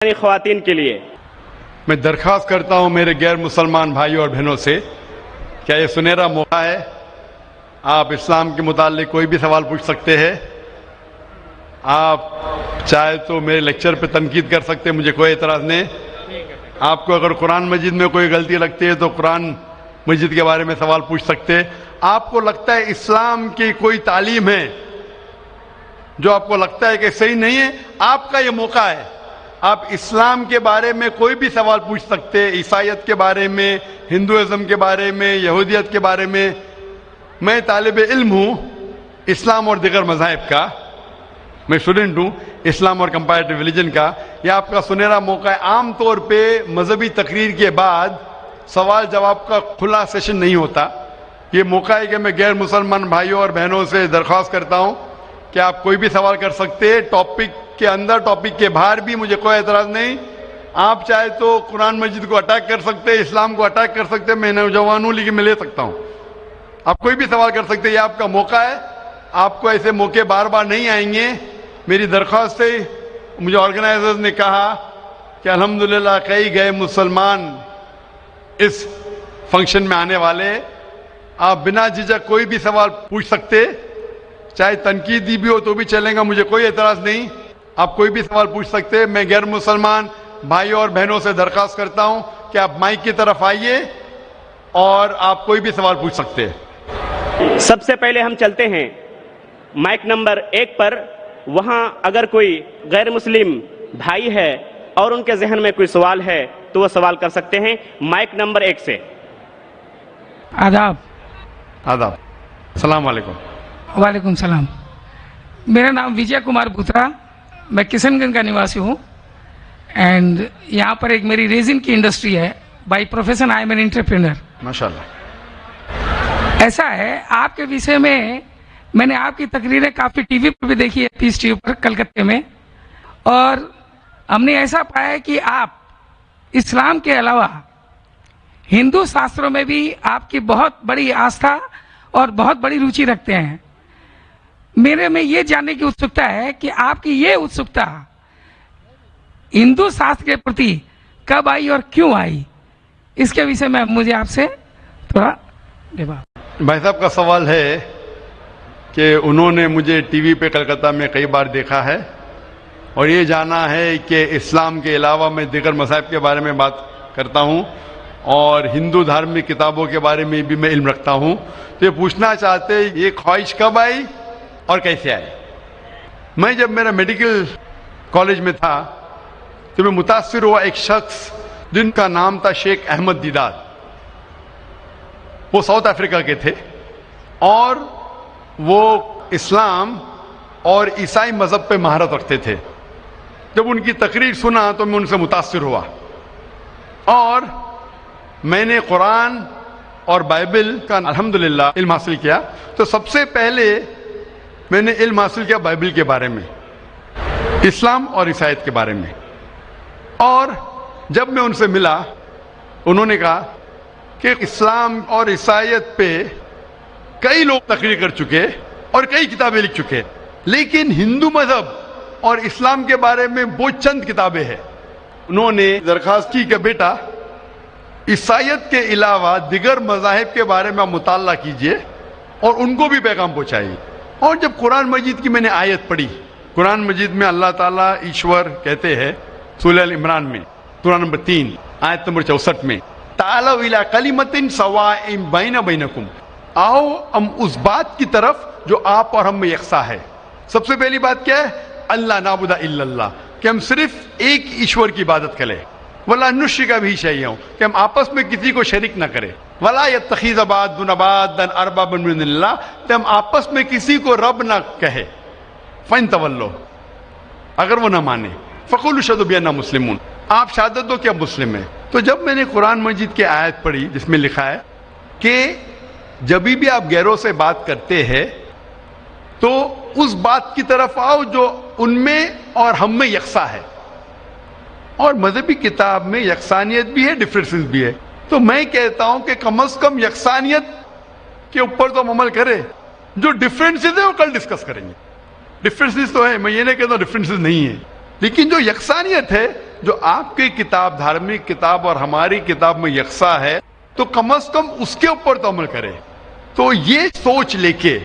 خواتین کے لیے میں درخواست کرتا ہوں میرے غیر مسلمان بھائیوں اور بہنوں سے، کیا یہ سنہرا موقع ہے؟ آپ اسلام کے متعلق کوئی بھی سوال پوچھ سکتے ہیں. آپ چاہے تو میرے لیکچر پہ تنقید کر سکتے ہیں، مجھے کوئی اعتراض نہیں. آپ کو اگر قرآن مجید میں کوئی غلطی لگتی ہے تو قرآن مجید کے بارے میں سوال پوچھ سکتے ہیں. آپ کو لگتا ہے اسلام کی کوئی تعلیم ہے جو آپ کو لگتا ہے کہ صحیح نہیں ہے، آپ کا یہ موقع ہے. آپ اسلام کے بارے میں کوئی بھی سوال پوچھ سکتے ہیں، عیسائیت کے بارے میں، ہندوازم کے بارے میں، یہودیت کے بارے میں. میں طالب علم ہوں اسلام اور دیگر مذاہب کا، میں اسٹوڈنٹ ہوں اسلام اور کمپیریٹو ریلیجن کا. یہ آپ کا سنہرا موقع ہے. عام طور پہ مذہبی تقریر کے بعد سوال جواب کا کھلا سیشن نہیں ہوتا. یہ موقع ہے کہ میں غیر مسلمان بھائیوں اور بہنوں سے درخواست کرتا ہوں کہ آپ کوئی بھی سوال کر سکتے ہیں، ٹاپک کے اندر ٹاپک کے باہر بھی، مجھے کوئی اعتراض نہیں. آپ چاہے تو قرآن مجید کو اٹیک کر سکتے، اسلام کو اٹیک کر سکتے. میں نوجوان ہوں لیکن میں لے سکتا ہوں. آپ کوئی بھی سوال کر سکتے، یہ آپ کا موقع ہے. آپ کو ایسے موقع بار بار نہیں آئیں گے. میری درخواست ہے، مجھے آرگنائزرز نے کہا کہ الحمدللہ کئی غیر مسلمان اس فنکشن میں آنے والے. آپ بنا جھجک کوئی بھی سوال پوچھ سکتے، چاہے تنقیدی بھی ہو تو بھی چلیں گا، مجھے کوئی اعتراض نہیں. آپ کوئی بھی سوال پوچھ سکتے. میں غیر مسلمان بھائیوں اور بہنوں سے درخواست کرتا ہوں کہ آپ مائک کی طرف آئیے اور آپ کوئی بھی سوال پوچھ سکتے. سب سے پہلے ہم چلتے ہیں مائک نمبر 1 پر. وہاں اگر کوئی غیر مسلم بھائی ہے اور ان کے ذہن میں کوئی سوال ہے تو وہ سوال کر سکتے ہیں. مائک نمبر 1 سے. آداب. آداب. السلام علیکم. وعلیکم السلام. میرا نام وجے کمار بھوترا، میں کشن گنج کا نواسی ہوں. اینڈ یہاں پر ایک میری ریزن کی انڈسٹری ہے. By profession I am an entrepreneur. ماشاءاللہ. ایسا ہے، آپ کے وشے میں نے آپ کی تقریریں کافی ٹی وی پر بھی دیکھی ہے، پیس ٹی وی پر کلکتے میں، اور ہم نے ایسا پایا کہ آپ اسلام کے علاوہ ہندو شاستروں میں بھی آپ کی بہت بڑی آستھا اور بہت بڑی روچی رکھتے ہیں. میرے میں یہ جاننے کی اتسکتا ہے کہ آپ کی یہ اتسکتا ہندو شاستر کے پرتی کب آئی اور کیوں آئی، اس کے وشے میں مجھے آپ سے تھوڑا بھائی صاحب کا سوال ہے کہ انہوں نے مجھے ٹی وی پہ کلکتہ میں کئی بار دیکھا ہے اور یہ جانا ہے کہ اسلام کے علاوہ میں دیگر مذاہب کے بارے میں بات کرتا ہوں اور ہندو دھارمک کتابوں کے بارے میں بھی میں علم رکھتا ہوں. تو یہ پوچھنا چاہتے یہ خواہش کب آئی اور کیسے آئی. میں جب میرا میڈیکل کالج میں تھا تو میں متاثر ہوا ایک شخص جن کا نام تھا شیخ احمد دیدار. وہ ساؤتھ افریقہ کے تھے اور وہ اسلام اور عیسائی مذہب پہ مہارت رکھتے تھے. جب ان کی تقریر سنا تو میں ان سے متاثر ہوا اور میں نے قرآن اور بائبل کا الحمدللہ علم حاصل کیا. تو سب سے پہلے میں نے علم حاصل کیا بائبل کے بارے میں، اسلام اور عیسائیت کے بارے میں. اور جب میں ان سے ملا انہوں نے کہا کہ اسلام اور عیسائیت پہ کئی لوگ تقریر کر چکے اور کئی کتابیں لکھ چکے، لیکن ہندو مذہب اور اسلام کے بارے میں وہ چند کتابیں ہیں. انہوں نے درخواست کی کہ بیٹا عیسائیت کے علاوہ دیگر مذاہب کے بارے میں آپ مطالعہ کیجئے اور ان کو بھی پیغام پہنچائیے. اور جب قرآن مجید کی میں نے آیت پڑھی، قرآن مجید میں اللہ تعالیٰ ایشور کہتے ہیں سورہ ال عمران میں سورہ نمبر 3 آیت نمبر 64 میں تعالوا الی کلمۃ سواء بین بینکم، آؤ ہم اس بات کی طرف جو آپ اور ہم میں یکساں ہے. سب سے پہلی بات کیا ہے؟ اللہ نعبد الا اللہ، کہ ہم صرف ایک ایشور کی عبادت کریں. ولا نشرک بہ شیئا، کہ ہم آپس میں کسی کو شریک نہ کریں. ولا یتخذ بعضنا بعضا اربابا من دون اللہ، کہ ہم آپس میں کسی کو رب نہ کہے. فإن تولوا، اگر وہ نہ مانے، فقولوا اشہدوا بأننا مسلمون، آپ شہادت دو کہ آپ مسلم ہیں. تو جب میں نے قرآن مجید کی آیت پڑھی جس میں لکھا ہے کہ جب بھی آپ غیروں سے بات کرتے ہیں تو اس بات کی طرف آؤ جو ان میں اور ہم میں یکساں ہے. اور مذہبی کتاب میں یکسانیت بھی ہے، ڈفرینسز بھی ہے. تو میں کہتا ہوں کہ کم از کم یکسانیت کے اوپر تو ہم عمل کریں. جو ڈفرینسز ہے وہ کل ڈسکس کریں گے. ڈفرینسز تو ہے، میں یہ نہیں کہتا ہوں ڈفرینسز نہیں ہے، لیکن جو یکسانیت ہے جو آپ کی کتاب دھارمک کتاب اور ہماری کتاب میں یکساں ہے تو کم از کم اس کے اوپر تو عمل کرے. تو یہ سوچ لے کے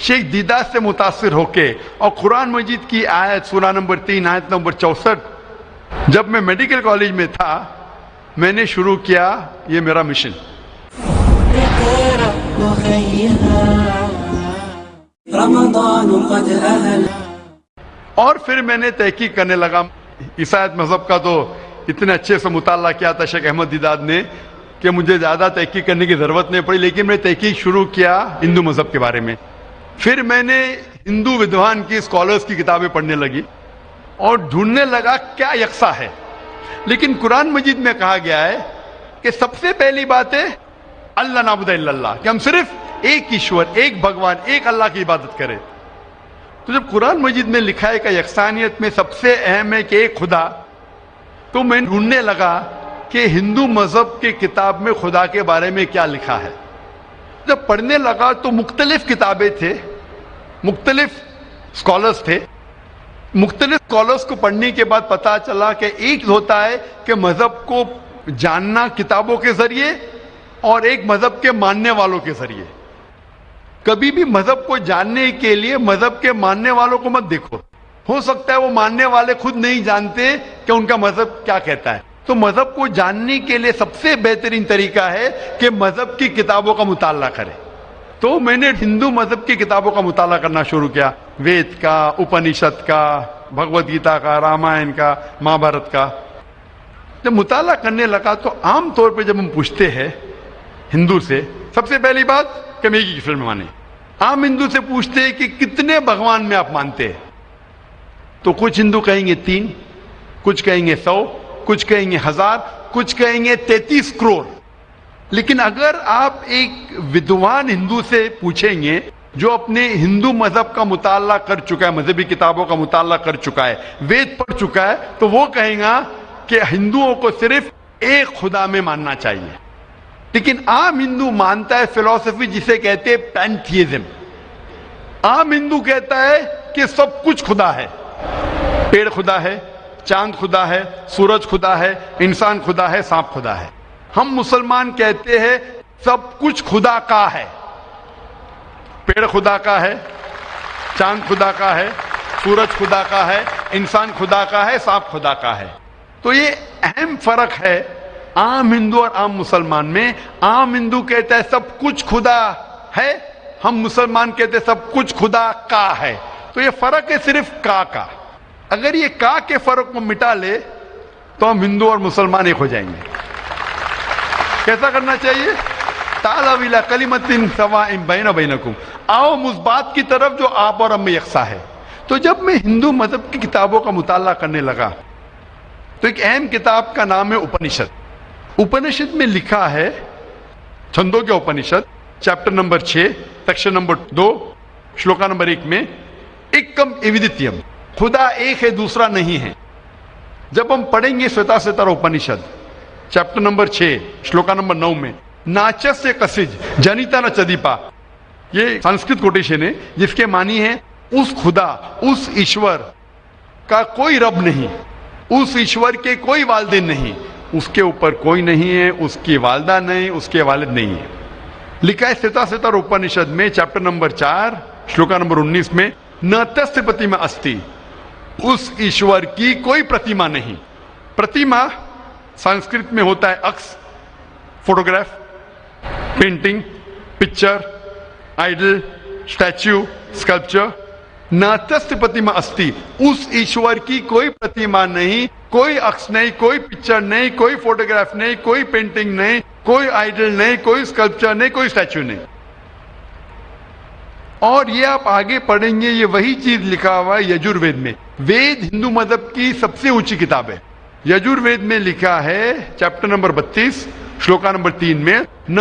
شیخ دیدہ سے متاثر ہو کے اور قرآن مجید کی آیت سورہ نمبر 3 آیت نمبر 64 جب میں میڈیکل کالج میں تھا میں نے شروع کیا یہ میرا مشن. اور پھر میں نے تحقیق کرنے لگا. عیسائیت مذہب کا تو اتنے اچھے سے مطالعہ کیا تھا شیخ احمد دیداد نے کہ مجھے زیادہ تحقیق کرنے کی ضرورت نہیں پڑی, لیکن میں تحقیق شروع کیا ہندو مذہب کے بارے میں. پھر میں نے ہندو ودوان کی اسکالرس کی کتابیں پڑھنے لگی اور ڈھونڈنے لگا کیا یکساں ہے. لیکن قرآن مجید میں کہا گیا ہے کہ سب سے پہلی بات ہے اللہ نعبد الا اللہ, کہ ہم صرف ایک ایشور, ایک بھگوان, ایک اللہ کی عبادت کریں. تو جب قرآن مجید میں لکھا ہے کہ یکسانیت میں سب سے اہم ہے کہ ایک خدا, تو میں ڈھونڈنے لگا کہ ہندو مذہب کی کتاب میں خدا کے بارے میں کیا لکھا ہے. جب پڑھنے لگا تو مختلف کتابیں تھے, مختلف اسکالرس تھے. مختلف اسکالرس کو پڑھنے کے بعد پتا چلا کہ ایک ہوتا ہے کہ مذہب کو جاننا کتابوں کے ذریعے اور ایک مذہب کے ماننے والوں کے ذریعے. کبھی بھی مذہب کو جاننے کے لیے مذہب کے ماننے والوں کو مت دیکھو, ہو سکتا ہے وہ ماننے والے خود نہیں جانتے کہ ان کا مذہب کیا کہتا ہے. تو مذہب کو جاننے کے لیے سب سے بہترین طریقہ ہے کہ مذہب کی کتابوں کا مطالعہ کرے. تو میں نے ہندو مذہب کی کتابوں کا مطالعہ کرنا شروع کیا, وید کا, اپنشد کا, بھگوت گیتا کا, رامائن کا, مہابھارت کا. جب مطالعہ کرنے لگا تو عام طور پہ جب ہم پوچھتے ہیں ہندو سے, سب سے پہلی بات کہ میں ایک ایشور میں مانے. عام ہندو سے پوچھتے ہیں کہ کتنے بھگوان میں آپ مانتے ہیں, تو کچھ ہندو کہیں گے 3, کچھ کہیں گے 100, کچھ کہیں گے 1000, کچھ کہیں گے 33 کروڑ. لیکن اگر آپ ایک ودوان ہندو سے پوچھیں گے جو اپنے ہندو مذہب کا مطالعہ کر چکا ہے, مذہبی کتابوں کا مطالعہ کر چکا ہے, وید پڑھ چکا ہے, تو وہ کہیں گا کہ ہندوؤں کو صرف ایک خدا میں ماننا چاہیے. لیکن عام ہندو مانتا ہے فلسفی جسے کہتے ہیں پینتھیزم. عام ہندو کہتا ہے کہ سب کچھ خدا ہے, پیڑ خدا ہے, چاند خدا ہے, سورج خدا ہے, انسان خدا ہے, سانپ خدا ہے. ہم مسلمان کہتے ہیں سب کچھ خدا کا ہے, پیڑ خدا کا ہے, چاند خدا کا ہے, سورج خدا کا ہے, انسان خدا کا ہے, سانپ خدا کا ہے. تو یہ اہم فرق ہے عام ہندو اور عام مسلمان میں. عام ہندو کہتا ہے سب کچھ خدا ہے, ہم مسلمان کہتے ہیں سب کچھ خدا کا ہے. تو یہ فرق ہے صرف کا. اگر یہ کا کے فرق کو مٹا لے تو ہم ہندو اور مسلمان ایک ہو جائیں گے. کیسا کرنا چاہیے؟ تعالوا الی کلمۃ سواء بین بینکم, آؤ اس بات کی طرف جو آپ اور ہم میں یکساں ہے. تو جب میں ہندو مذہب کی کتابوں کا مطالعہ کرنے لگا تو ایک اہم کتاب کا نام ہے اپنشد. اپنشد میں لکھا ہے, چھندوں کے Upanishad, chapter number 6, section number 2, shloka number 1 میں ایکم ایودتیم, خدا ایک ہے دوسرا نہیں ہے. جب ہم پڑھیں گے سوتا ستر اپنشد چیپٹر نمبر 6 شلوکا نمبر 9 میں ناچس سے کسج جنیتا نہ چدیپا, یہ سنسکرت کوٹیشن ہے جس کے معنی ہے اس خدا, اس ایشور کا کوئی رب نہیں, اس ایشور کے کوئی والدین نہیں, اس کے اوپر کوئی نہیں ہے, اس کی والدہ نہیں, اس کے والد نہیں ہے. لکھا ہے ستا ستر اپنشد میں چیپٹر نمبر 4 شلوکا نمبر 19 میں نہ تست پرتیما استی, اس ایشور کی کوئی پرتیما نہیں. پرتیما سنسکرت میں ہوتا ہے عکس, photograph, painting, picture, idol, statue, sculpture. ناتست پرتیما استی, اس ایشور کی کوئی پرتیما نہیں, کوئی عکس نہیں, کوئی پکچر نہیں, کوئی فوٹوگراف نہیں, کوئی پینٹنگ نہیں, کوئی آئیڈل نہیں, کوئی اسکلپچر نہیں, کوئی اسٹیچو نہیں. اور یہ آپ آگے پڑھیں گے یہ وہی چیز لکھا ہوا ہے یجوروید میں. وید ہندو مذہب کی سب سے اونچی کتاب ہے. یجوروید میں لکھا ہے چیپٹر نمبر 32 شلوکا نمبر 3 میں نہ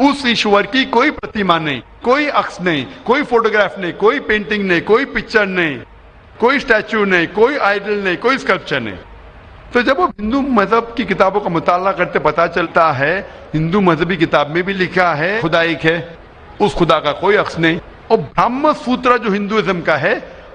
اس ایشور کی کوئی پرتیما نہیں, کوئی عکس نہیں, کوئی فوٹوگراف نہیں, کوئی پینٹنگ نہیں, کوئی پکچر نہیں, کوئی اسٹیچو نہیں, کوئی آئیڈل نہیں, کوئی اسکلپچر نہیں. تو جب ہم ہندو مذہب کی کتابوں کا مطالعہ کرتے پتا چلتا ہے ہندو مذہبی کتاب میں بھی لکھا ہے خدا ایک ہے, اس خدا کا کوئی عکس نہیں. اور برہم سوتر جو ہندوازم کا ہے